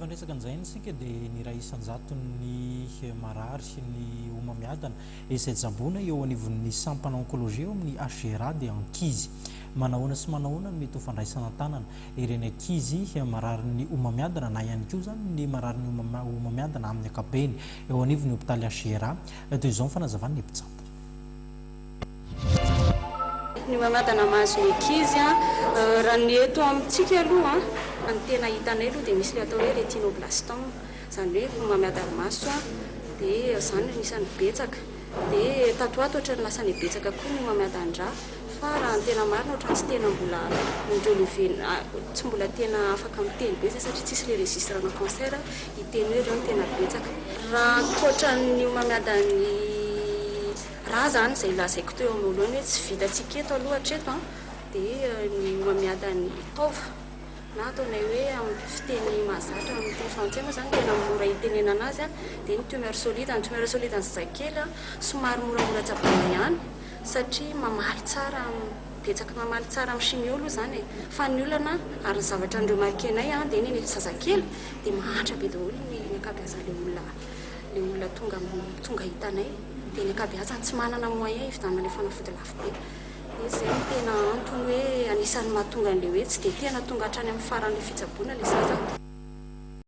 fandraisaka an'izay isika dia ny ray isan-jaton'ny marary sy ny homamiadana izay jabona eo anivon'ny sampana onkologia eo amin'ny HGRA dia ankizy manahoana sy manahoana no mety ho fandraisana tanana ireny ankizy marary ny homamiadana na ihany koa zany ny marary ny homamiadana amin'ny akabeny eo anivon'ny hôpitaly HGRA toy izao ny fanazavany ny mpitsabo. Ny homamiadana mahazo ny ankizy raha ny eto amintsika aloha ny tena hitanay aloha dia misy le atao hoe rétinoblastome izany hoe homamiadana maso dia izany anisan'ny betsaka dia tatoato ohatra ny lasa ny betsaka koa ny homamiadan-dra fa raha ny tena marina ohatra tsy tena mbola indrelovena tsy mbola tena afaka miteny be satria tsisy le registrena cancer hiteny hoe ireo ny tena betsaka raha ankoatra ny homamiadan'ny raha zany izay lazaiko teo amin'oloany hoe tsy vitantsika eto aloha hatreto dia ny homamiadan'ny taova na ataonay hoe amin'ny fiteny mahazatra amin'ny teny frantsay moa zany tena mora hitenena anazy dia ny tumeur solide ny zazakely somary moramora tsabana ihany satria mamaly tsara betsaka mamaly tsara amin'ny chimio aloha zany fa ny olana ary ny zavatra andreo markenay dia ny zazakely dia mahantra be daholo ny ankabeaza le olona tonga hitanay dia ny ankabeazany tsy manana moyen hividanana le fanafody lafo be izay no tena antony hoe anisan'ny mahatonga an'le hoe tsy dia tena tonga hatrany amin'ny faran'le fitsaboana le zaza.